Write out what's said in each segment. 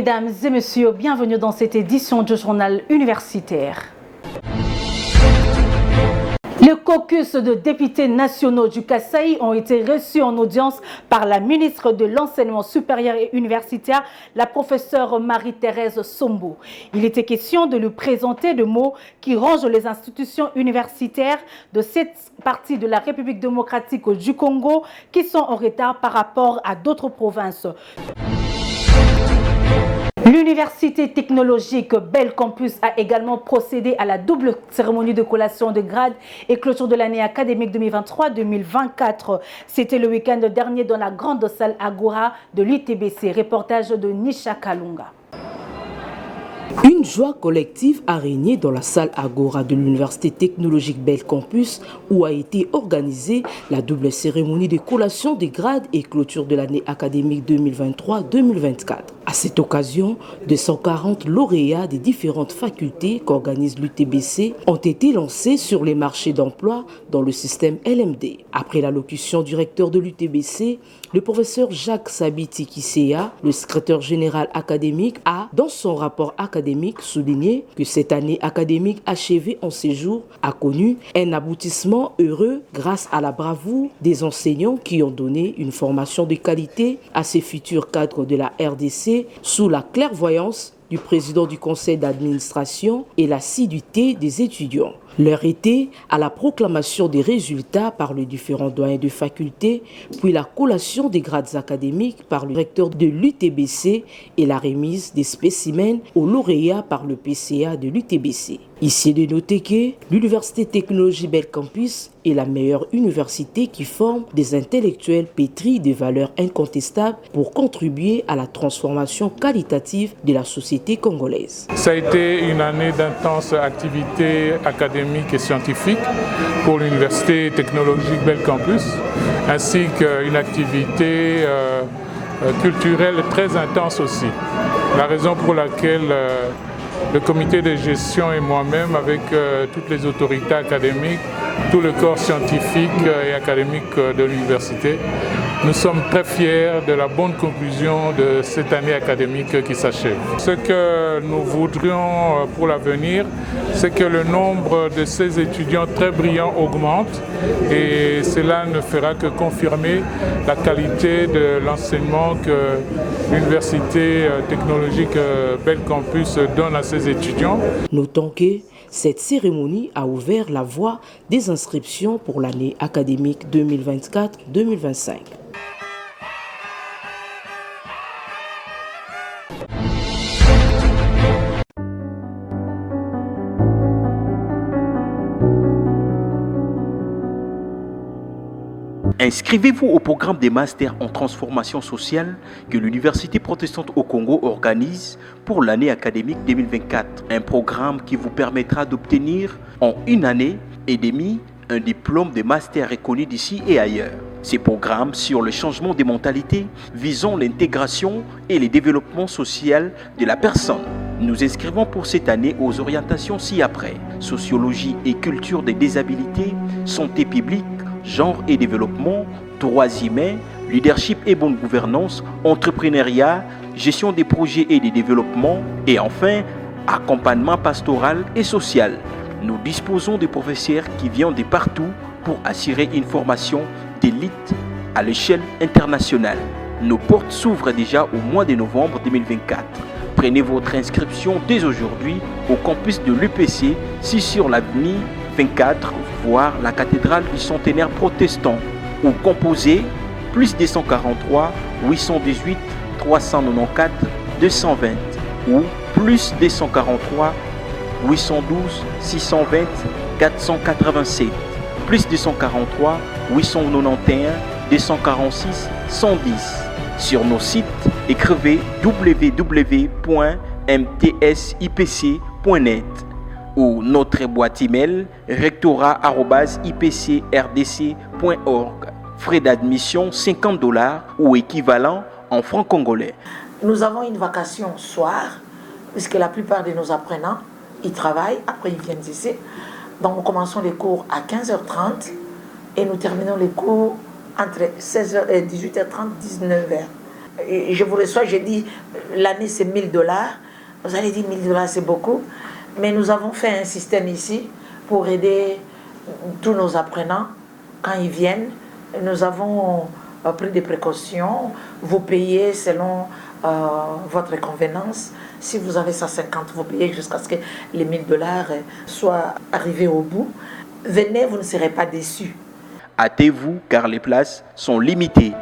Mesdames et messieurs, bienvenue dans cette édition du journal universitaire. Les caucus de députés nationaux du Kasaï ont été reçus en audience par la ministre de l'Enseignement supérieur et universitaire, la professeure Marie-Thérèse Sombo. Il était question de lui présenter le mot qui range les institutions universitaires de cette partie de la République démocratique du Congo qui sont en retard par rapport à d'autres provinces. L'Université technologique Bel Campus a également procédé à la double cérémonie de collation de grades et clôture de l'année académique 2023-2024. C'était le week-end dernier dans la grande salle Agora de l'UTBC. Reportage de Nisha Kalunga. Une joie collective a régné dans la salle Agora de l'Université technologique Bel Campus où a été organisée la double cérémonie de collation des grades et clôture de l'année académique 2023-2024. À cette occasion, 240 lauréats des différentes facultés qu'organise l'UTBC ont été lancés sur les marchés d'emploi dans le système LMD. Après l'allocution du recteur de l'UTBC, le professeur Jacques Sabiti Kisea, le secrétaire général académique, a, dans son rapport académique, souligné que cette année académique achevée en séjour a connu un aboutissement heureux grâce à la bravoure des enseignants qui ont donné une formation de qualité à ces futurs cadres de la RDC sous la clairvoyance du président du conseil d'administration et l'assiduité des étudiants. L'heure était à la proclamation des résultats par les différents doyens de faculté, puis la collation des grades académiques par le recteur de l'UTBC et la remise des spécimens aux lauréats par le PCA de l'UTBC. Ici de noter que l'Université technologique Bel Campus est la meilleure université qui forme des intellectuels pétris de valeurs incontestables pour contribuer à la transformation qualitative de la société congolaise. Ça a été une année d'intense activité académique et scientifique pour l'Université technologique Bel Campus, ainsi qu'une activité culturelle très intense aussi. La raison pour laquelle le comité de gestion et moi-même, avec toutes les autorités académiques, tout le corps scientifique et académique de l'université, nous sommes très fiers de la bonne conclusion de cette année académique qui s'achève. Ce que nous voudrions pour l'avenir, c'est que le nombre de ces étudiants très brillants augmente et cela ne fera que confirmer la qualité de l'enseignement que l'Université technologique Bel Campus donne à ses étudiants. Notons que cette cérémonie a ouvert la voie des inscriptions pour l'année académique 2024-2025. Inscrivez-vous au programme des masters en transformation sociale que l'Université protestante au Congo organise pour l'année académique 2024. Un programme qui vous permettra d'obtenir en une année et demie un diplôme de master reconnu d'ici et ailleurs. Ces programmes sur le changement des mentalités visant l'intégration et le développement social de la personne. Nous inscrivons pour cette année aux orientations ci-après: sociologie et culture des déshabilités, santé publique, genre et développement, droits humains, leadership et bonne gouvernance, entrepreneuriat, gestion des projets et des développements, et enfin, accompagnement pastoral et social. Nous disposons de professeurs qui viennent de partout pour assurer une formation d'élite à l'échelle internationale. Nos portes s'ouvrent déjà au mois de novembre 2024. Prenez votre inscription dès aujourd'hui au campus de l'UPC, sur l'avenue 24, voire la cathédrale du centenaire protestant, ou composez plus 243 818 394 220 ou plus 243 812 620 487, plus 243 891 246 110. Sur nos sites, écrivez www.mtsipc.net ou notre boîte email rectorat@ipcrdc.org. Frais d'admission $50 ou équivalent en francs congolais. Nous avons une vacation soir, puisque la plupart de nos apprenants, ils travaillent, après ils viennent ici. Donc nous commençons les cours à 15h30 et nous terminons les cours entre 18h30 et 19h. je vous reçois, je dis, l'année c'est 1 000 $. Vous allez dire 1 000 $ c'est beaucoup. Mais nous avons fait un système ici pour aider tous nos apprenants quand ils viennent. Nous avons pris des précautions. Vous payez selon votre convenance. Si vous avez 150, vous payez jusqu'à ce que les 1 000 $ soient arrivés au bout. Venez, vous ne serez pas déçus. Hâtez-vous car les places sont limitées.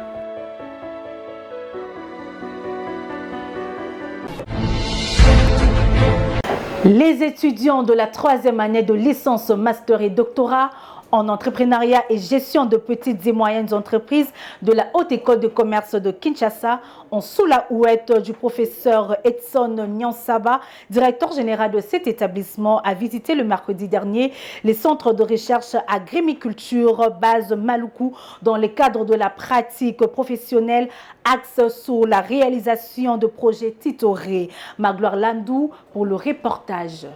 Les étudiants de la 3e année de licence, master et doctorat en entrepreneuriat et gestion de petites et moyennes entreprises de la Haute École de commerce de Kinshasa ont sous la houlette du professeur Edson Nyansaba, directeur général de cet établissement, a visité le mercredi dernier les centres de recherche agriculture base Maluku dans le cadre de la pratique professionnelle axe sur la réalisation de projets titorés. Magloire Landou pour le reportage.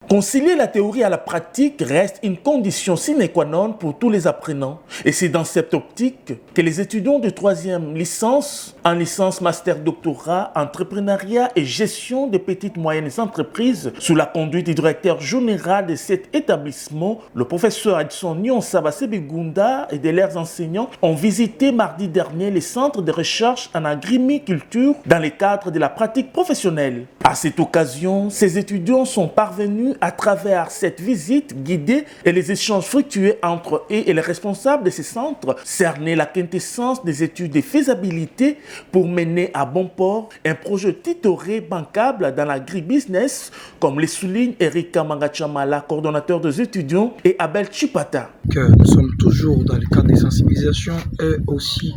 Concilier la théorie à la pratique reste une condition sine qua non pour tous les apprenants. Et c'est dans cette optique que les étudiants de 3e licence, en licence master doctorat, entrepreneuriat et gestion de petites et moyennes entreprises, sous la conduite du directeur général de cet établissement, le professeur Edson Nyansaba Sebegunda et de leurs enseignants, ont visité mardi dernier les centres de recherche en agriculture dans le cadre de la pratique professionnelle. À cette occasion, ces étudiants sont parvenus à travers cette visite guidée et les échanges fructueux entre eux et les responsables de ces centres, cerner la quintessence des études de faisabilité pour mener à bon port un projet titoré bancable dans l'agribusiness, comme le souligne Erika Mangachamala, coordonnateur des étudiants, et Abel Chipata. Nous sommes toujours dans le cadre des sensibilisations et aussi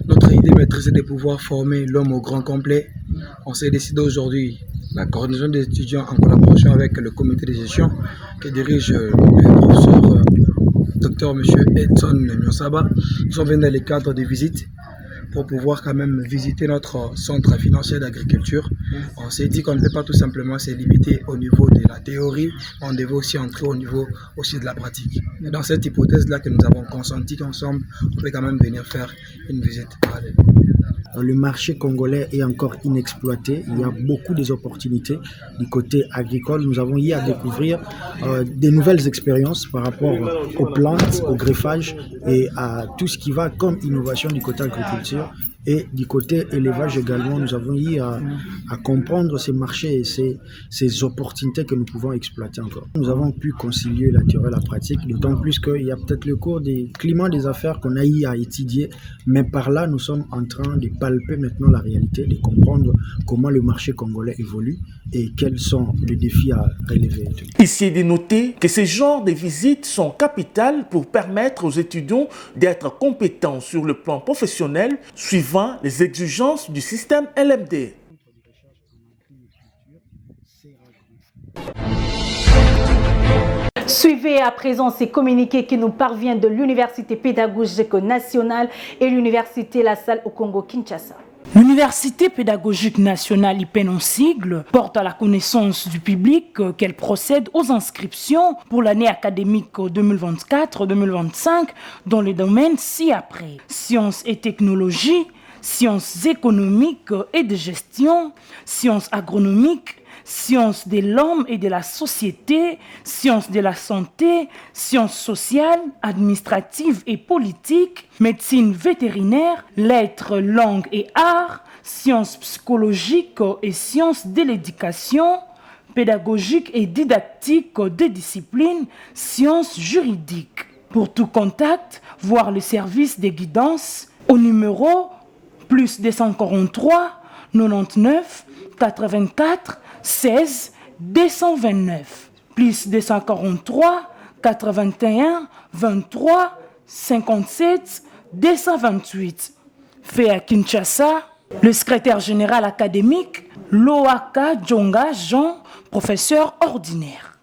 notre idée maîtrise est de pouvoir former l'homme au grand complet. On s'est décidé aujourd'hui, la coordination des étudiants en collaboration avec le comité de gestion que dirige le professeur Dr M. Edson Nyansaba. Nous sommes venus dans le cadre de visites pour pouvoir quand même visiter notre centre financier d'agriculture. On s'est dit qu'on ne peut pas tout simplement se limiter au niveau de la théorie, on devait aussi entrer au niveau aussi de la pratique. Et dans cette hypothèse-là que nous avons consenti qu'ensemble, on peut quand même venir faire une visite. Le marché congolais est encore inexploité. Il y a beaucoup d'opportunités du côté agricole. Nous avons eu à découvrir des nouvelles expériences par rapport aux plantes, au greffage et à tout ce qui va comme innovation du côté agriculture. Et du côté élevage également, nous avons eu à comprendre ces marchés et ces opportunités que nous pouvons exploiter encore. Nous avons pu concilier la théorie et la pratique, d'autant plus qu'il y a peut-être le cours des climats des affaires qu'on a eu à étudier, mais par là, nous sommes en train de palper maintenant la réalité, de comprendre comment le marché congolais évolue et quels sont les défis à relever. Ici est de noter que ces genres de visites sont capitales pour permettre aux étudiants d'être compétents sur le plan professionnel, suivant les exigences du système LMD. Suivez à présent ces communiqués qui nous parviennent de l'Université pédagogique nationale et l'Université La Salle au Congo-Kinshasa. L'Université pédagogique nationale IPN en sigle porte à la connaissance du public qu'elle procède aux inscriptions pour l'année académique 2024-2025 dans les domaines ci-après: sciences et technologies, sciences économiques et de gestion, sciences agronomiques, sciences de l'homme et de la société, sciences de la santé, sciences sociales, administratives et politiques, médecine vétérinaire, lettres, langues et arts, sciences psychologiques et sciences de l'éducation, pédagogique et didactique des disciplines, sciences juridiques. Pour tout contact, voir le service des guidances au numéro plus 243 99 84 16 229 plus 243 81 23 57 228. Fait à Kinshasa, le secrétaire général académique Loaka Djonga Jean, professeur ordinaire.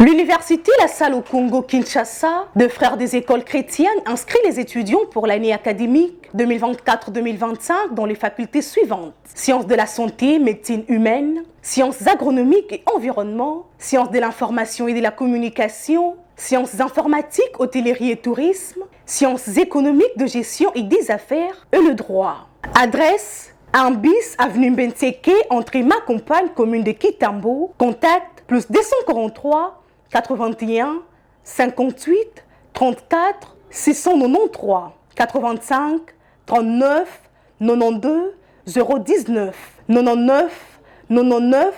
L'université La Salle au Congo-Kinshasa, de Frères des écoles chrétiennes, inscrit les étudiants pour l'année académique 2024-2025 dans les facultés suivantes: sciences de la santé, médecine humaine, sciences agronomiques et environnement, sciences de l'information et de la communication, sciences informatiques, hôtellerie et tourisme, sciences économiques de gestion et des affaires et le droit. Adresse 1 bis, avenue Mbenseke, entrée Ma Compagne, commune de Kitambo. Contact plus 243 81 58 34 693 85 39 92 019 99 99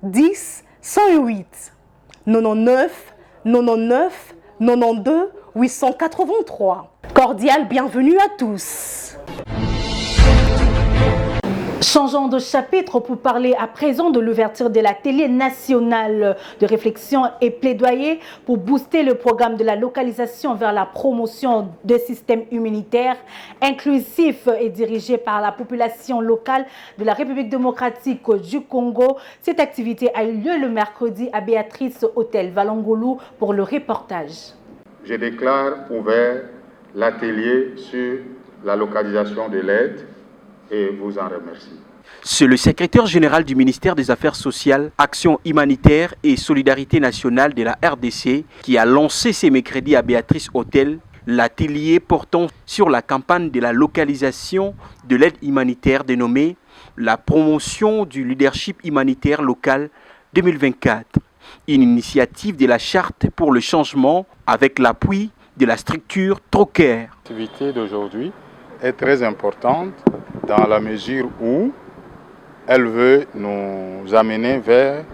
10 108 99 99 92 883. Cordial bienvenue à tous. Changeons de chapitre pour parler à présent de l'ouverture de l'atelier national de réflexion et plaidoyer pour booster le programme de la localisation vers la promotion de systèmes immunitaires inclusifs et dirigé par la population locale de la République démocratique du Congo. Cette activité a eu lieu le mercredi à Béatrice Hôtel Valangolu pour le reportage. Je déclare ouvert l'atelier sur la localisation de l'aide et vous en remercie. C'est le secrétaire général du ministère des Affaires sociales, Action humanitaire et Solidarité nationale de la RDC qui a lancé ce mercredi à Béatrice Hôtel l'atelier portant sur la campagne de la localisation de l'aide humanitaire dénommée la promotion du leadership humanitaire local 2024. Une initiative de la Charte pour le changement avec l'appui de la structure Trocaire. L'activité d'aujourd'hui est très importante dans la mesure où elle veut nous amener vers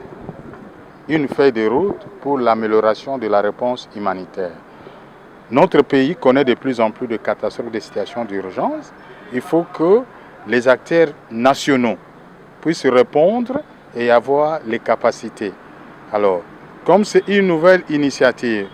une feuille de route pour l'amélioration de la réponse humanitaire. Notre pays connaît de plus en plus de catastrophes, de situations d'urgence. Il faut que les acteurs nationaux puissent répondre et avoir les capacités. Alors, comme c'est une nouvelle initiative,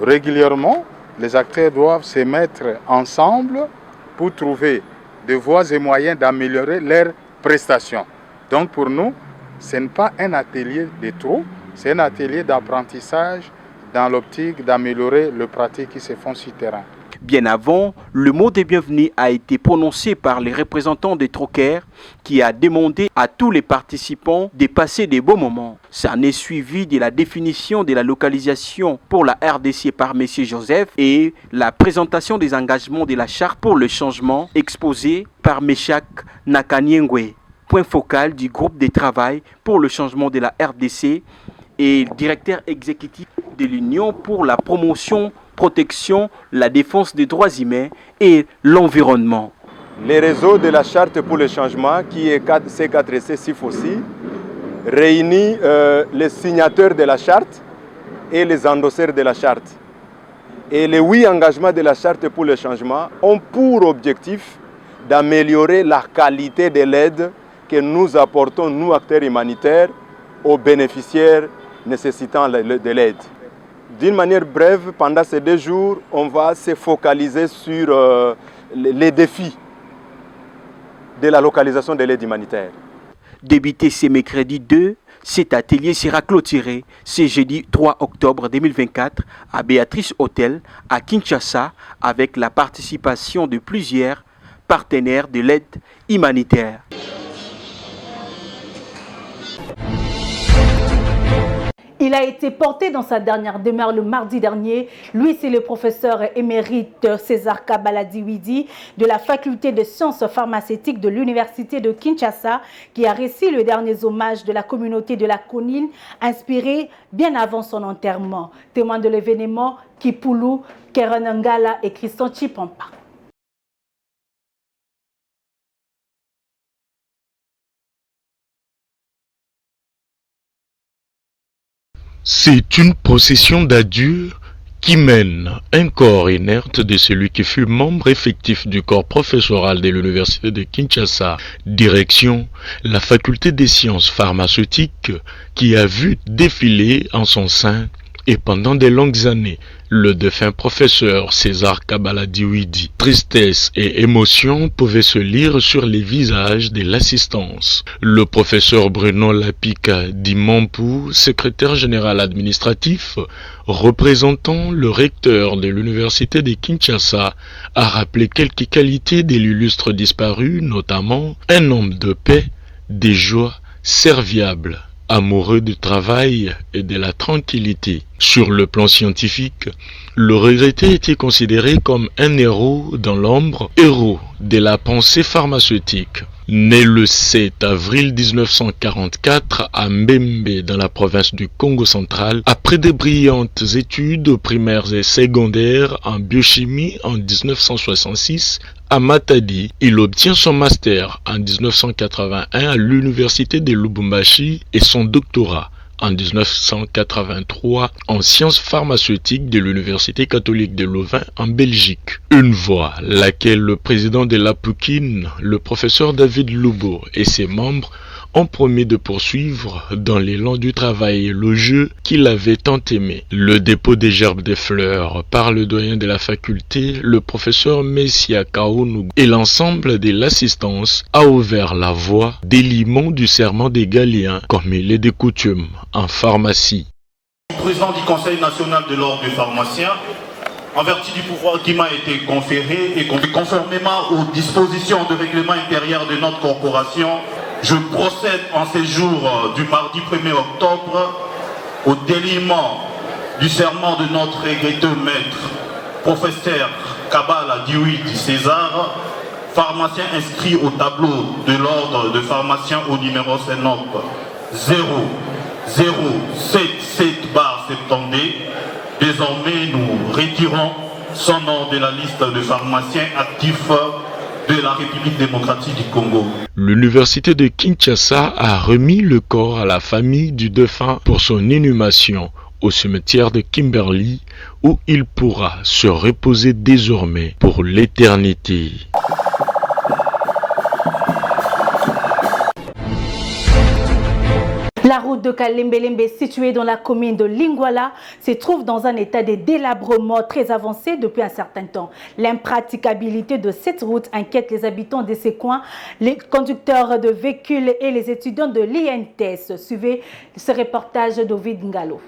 régulièrement, les acteurs doivent se mettre ensemble pour trouver des voies et moyens d'améliorer leurs prestations. Donc pour nous, ce n'est pas un atelier de trop, c'est un atelier d'apprentissage dans l'optique d'améliorer les pratiques qui se font sur le terrain. Bien avant, le mot de bienvenue a été prononcé par les représentants des Trocaires qui a demandé à tous les participants de passer des bons moments. Ça en est suivi de la définition de la localisation pour la RDC par M. Joseph et la présentation des engagements de la Charte pour le changement exposée par Meshak Nakanyengwe, point focal du groupe de travail pour le changement de la RDC et directeur exécutif de l'Union pour la promotion, protection, la défense des droits humains et l'environnement. Le réseau de la Charte pour le changement, qui est C4C CIF aussi, réunit les signataires de la Charte et les endosseurs de la Charte. Et les 8 engagements de la Charte pour le changement ont pour objectif d'améliorer la qualité de l'aide que nous apportons, nous acteurs humanitaires, aux bénéficiaires nécessitant de l'aide. D'une manière brève, pendant ces 2 jours, on va se focaliser sur les défis de la localisation de l'aide humanitaire. Débuté ce mercredi 2, cet atelier sera clôturé ce jeudi 3 octobre 2024 à Béatrice Hôtel à Kinshasa avec la participation de plusieurs partenaires de l'aide humanitaire. Il a été porté dans sa dernière demeure le mardi dernier. Lui, c'est le professeur émérite César Kabaladiwidi de la faculté de sciences pharmaceutiques de l'université de Kinshasa qui a reçu le dernier hommage de la communauté de la Konil, inspiré bien avant son enterrement. Témoin de l'événement, Kipulu, Kerenangala et Christian Chipampa. C'est une procession d'adieu qui mène un corps inerte de celui qui fut membre effectif du corps professoral de l'université de Kinshasa, direction la faculté des sciences pharmaceutiques qui a vu défiler en son sein et pendant de longues années, le défunt professeur César Kabala Diouidi. Tristesse et émotion pouvaient se lire sur les visages de l'assistance. Le professeur Bruno Lapika Dimampou, secrétaire général administratif, représentant le recteur de l'université de Kinshasa, a rappelé quelques qualités de l'illustre disparu, notamment un homme de paix, de joie, serviable, amoureux du travail et de la tranquillité. Sur le plan scientifique, le regretté était considéré comme un héros dans l'ombre, héros de la pensée pharmaceutique. Né le 7 avril 1944 à Mbembe dans la province du Congo central, après de brillantes études primaires et secondaires en biochimie en 1966, à Matadi, il obtient son master en 1981 à l'université de Lubumbashi et son doctorat en 1983 en sciences pharmaceutiques de l'Université catholique de Louvain en Belgique. Une voie laquelle le président de l'APUKIN, le professeur David Lubo et ses membres ont promis de poursuivre dans l'élan du travail et le jeu qu'il avait tant aimé. Le dépôt des gerbes des fleurs par le doyen de la faculté, le professeur Messia Kaounou et l'ensemble de l'assistance a ouvert la voie des limons du serment des Galiens comme il est de coutume en pharmacie. Président du Conseil national de l'ordre des pharmaciens, en vertu du pouvoir qui m'a été conféré et conformément aux dispositions de règlement intérieur de notre corporation, je procède en ces jours du mardi 1er octobre au déliement du serment de notre regretté maître, professeur Kabala Diouidi César, pharmacien inscrit au tableau de l'ordre de pharmaciens au numéro CNOP 0077/70. Désormais, nous retirons son nom de la liste de pharmaciens actifs de la République démocratique du Congo. L'université de Kinshasa a remis le corps à la famille du défunt pour son inhumation au cimetière de Kimberley où il pourra se reposer désormais pour l'éternité. La route de Kalembelembe, située dans la commune de Lingwala, se trouve dans un état de délabrement très avancé depuis un certain temps. L'impraticabilité de cette route inquiète les habitants de ces coins, les conducteurs de véhicules et les étudiants de l'INTS. Suivez ce reportage d'Ovid Ngalo.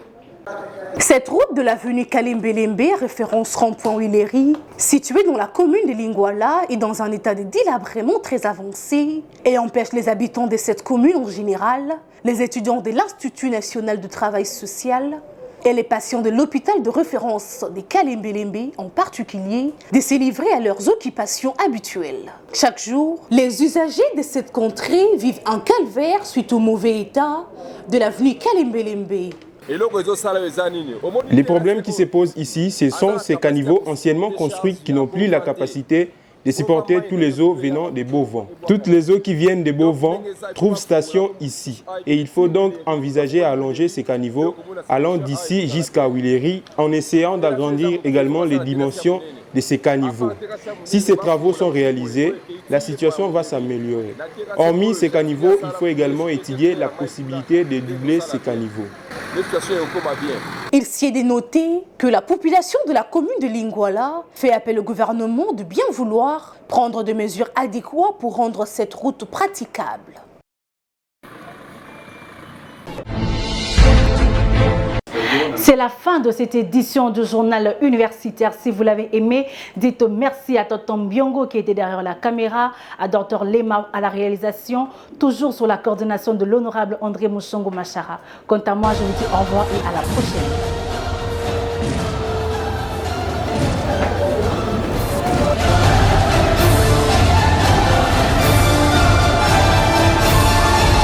Cette route de l'avenue Kalembelembe, référence rond-point Willery, située dans la commune de Lingwala, est dans un état de délabrement très avancé et empêche les habitants de cette commune en général, les étudiants de l'Institut national de travail social et les patients de l'hôpital de référence de Kalembelembe en particulier, de se livrer à leurs occupations habituelles. Chaque jour, les usagers de cette contrée vivent un calvaire suite au mauvais état de l'avenue Kalembelembe. Les problèmes qui se posent ici, ce sont ces caniveaux anciennement construits qui n'ont plus la capacité de supporter tous les eaux venant des beaux vents. Toutes les eaux qui viennent des beaux vents trouvent station ici. Et il faut donc envisager à allonger ces caniveaux allant d'ici jusqu'à Willery en essayant d'agrandir également les dimensions de ces caniveaux. Si ces travaux sont réalisés, la situation va s'améliorer. Hormis ces caniveaux, il faut également étudier la possibilité de doubler ces caniveaux. Il s'y est dénoté que la population de la commune de Lingwala fait appel au gouvernement de bien vouloir prendre des mesures adéquates pour rendre cette route praticable. C'est la fin de cette édition du journal universitaire. Si vous l'avez aimé, dites merci à Tonton Biongo qui était derrière la caméra, à Dr Lema à la réalisation, toujours sous la coordination de l'honorable André Mouchongo Machara. Quant à moi, je vous dis au revoir et à la prochaine.